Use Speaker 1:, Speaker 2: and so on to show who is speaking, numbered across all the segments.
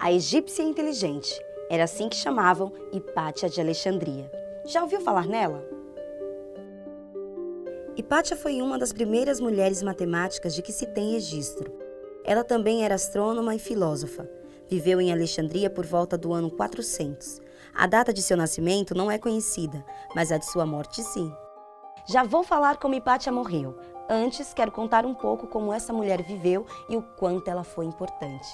Speaker 1: a egípcia inteligente. Era assim que chamavam Hipátia de Alexandria. Já ouviu falar nela? Hipátia foi uma das primeiras mulheres matemáticas de que se tem registro. Ela também era astrônoma e filósofa. Viveu em Alexandria por volta do ano 400. A data de seu nascimento não é conhecida, mas a de sua morte sim. Já vou falar como Hipátia morreu. Antes, quero contar um pouco como essa mulher viveu e o quanto ela foi importante.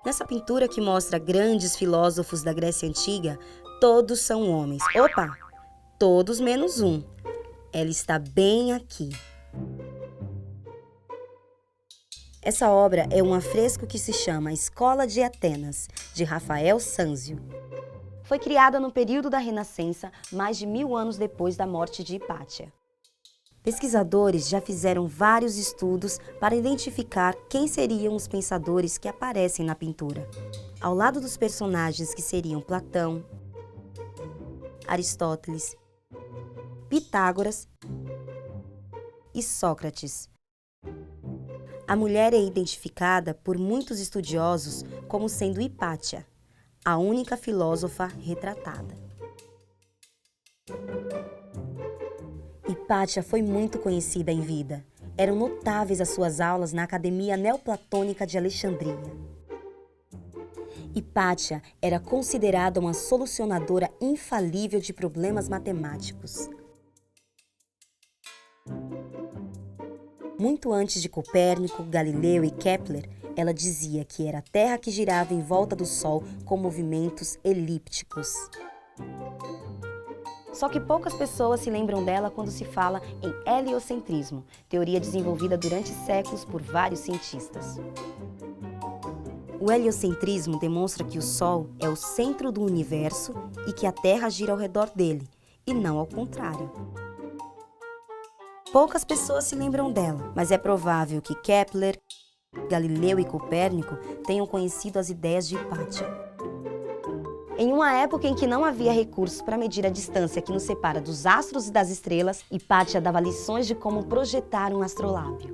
Speaker 1: Nessa pintura que mostra grandes filósofos da Grécia Antiga, todos são homens. Opa! Todos menos um. Ela está bem aqui. Essa obra é um afresco que se chama Escola de Atenas, de Rafael Sanzio. Foi criada no período da Renascença, mais de 1000 anos depois da morte de Hipátia. Pesquisadores já fizeram vários estudos para identificar quem seriam os pensadores que aparecem na pintura. Ao lado dos personagens que seriam Platão, Aristóteles, Pitágoras e Sócrates. A mulher é identificada por muitos estudiosos como sendo Hipátia, a única filósofa retratada. Hipátia foi muito conhecida em vida. Eram notáveis as suas aulas na Academia Neoplatônica de Alexandria. Hipátia era considerada uma solucionadora infalível de problemas matemáticos. Muito antes de Copérnico, Galileu e Kepler, ela dizia que era a Terra que girava em volta do Sol com movimentos elípticos. Só que poucas pessoas se lembram dela quando se fala em heliocentrismo, teoria desenvolvida durante séculos por vários cientistas. O heliocentrismo demonstra que o Sol é o centro do universo e que a Terra gira ao redor dele, e não ao contrário. Poucas pessoas se lembram dela, mas é provável que Kepler, Galileu e Copérnico tenham conhecido as ideias de Hipátia. Em uma época em que não havia recursos para medir a distância que nos separa dos astros e das estrelas, Hipátia dava lições de como projetar um astrolábio.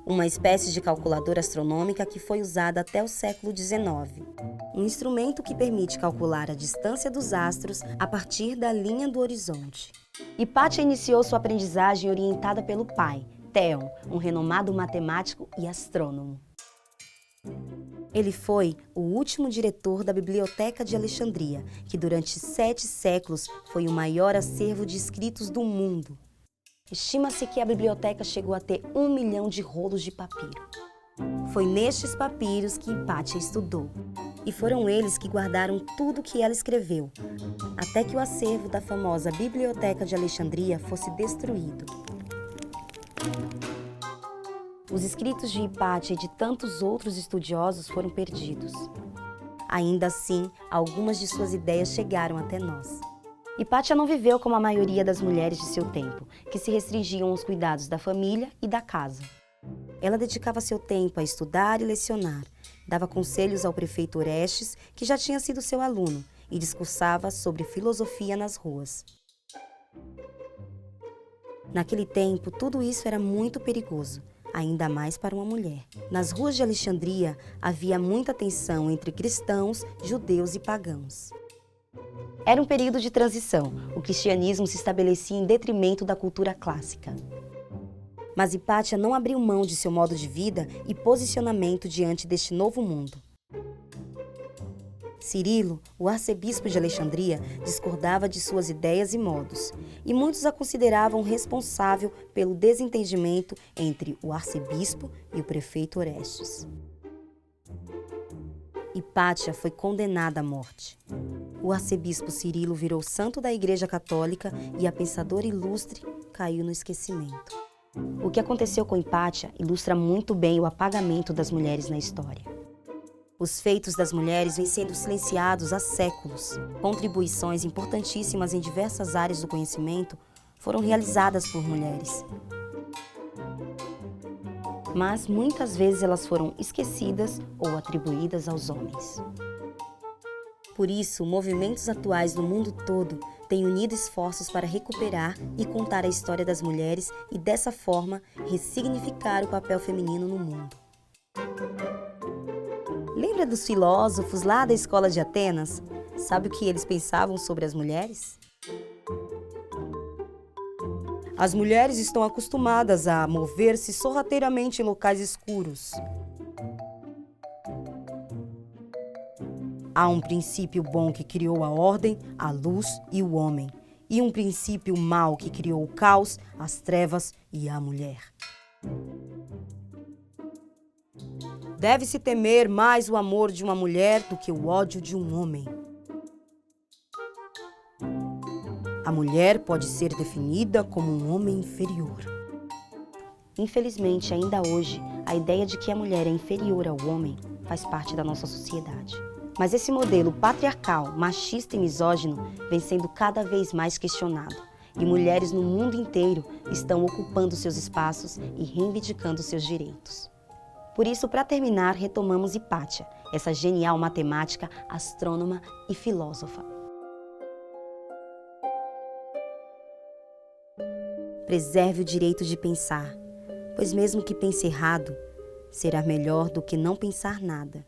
Speaker 1: Uma espécie de calculadora astronômica que foi usada até o século XIX. Um instrumento que permite calcular a distância dos astros a partir da linha do horizonte. Hipátia iniciou sua aprendizagem orientada pelo pai, Theon, um renomado matemático e astrônomo. Ele foi o último diretor da Biblioteca de Alexandria, que durante 7 séculos foi o maior acervo de escritos do mundo. Estima-se que a biblioteca chegou a ter 1 milhão de rolos de papiro. Foi nestes papiros que Hipátia estudou. E foram eles que guardaram tudo o que ela escreveu, até que o acervo da famosa Biblioteca de Alexandria fosse destruído. Os escritos de Hipátia e de tantos outros estudiosos foram perdidos. Ainda assim, algumas de suas ideias chegaram até nós. Hipátia não viveu como a maioria das mulheres de seu tempo, que se restringiam aos cuidados da família e da casa. Ela dedicava seu tempo a estudar e lecionar, dava conselhos ao prefeito Orestes, que já tinha sido seu aluno, e discursava sobre filosofia nas ruas. Naquele tempo, tudo isso era muito perigoso, ainda mais para uma mulher. Nas ruas de Alexandria, havia muita tensão entre cristãos, judeus e pagãos. Era um período de transição. O cristianismo se estabelecia em detrimento da cultura clássica. Mas Hipátia não abriu mão de seu modo de vida e posicionamento diante deste novo mundo. Cirilo, o arcebispo de Alexandria, discordava de suas ideias e modos, e muitos a consideravam responsável pelo desentendimento entre o arcebispo e o prefeito Orestes. Hipátia foi condenada à morte. O arcebispo Cirilo virou santo da Igreja Católica e a pensadora ilustre caiu no esquecimento. O que aconteceu com Hipátia ilustra muito bem o apagamento das mulheres na história. Os feitos das mulheres vêm sendo silenciados há séculos. Contribuições importantíssimas em diversas áreas do conhecimento foram realizadas por mulheres. Mas muitas vezes elas foram esquecidas ou atribuídas aos homens. Por isso, movimentos atuais no mundo todo têm unido esforços para recuperar e contar a história das mulheres e, dessa forma, ressignificar o papel feminino no mundo. Lembra dos filósofos lá da escola de Atenas? Sabe o que eles pensavam sobre as mulheres? As mulheres estão acostumadas a mover-se sorrateiramente em locais escuros. Há um princípio bom que criou a ordem, a luz e o homem, e um princípio mau que criou o caos, as trevas e a mulher. Deve-se temer mais o amor de uma mulher do que o ódio de um homem. A mulher pode ser definida como um homem inferior. Infelizmente, ainda hoje, a ideia de que a mulher é inferior ao homem faz parte da nossa sociedade. Mas esse modelo patriarcal, machista e misógino vem sendo cada vez mais questionado. E mulheres no mundo inteiro estão ocupando seus espaços e reivindicando seus direitos. Por isso, para terminar, retomamos Hipátia, essa genial matemática, astrônoma e filósofa. Preserve o direito de pensar, pois mesmo que pense errado, será melhor do que não pensar nada.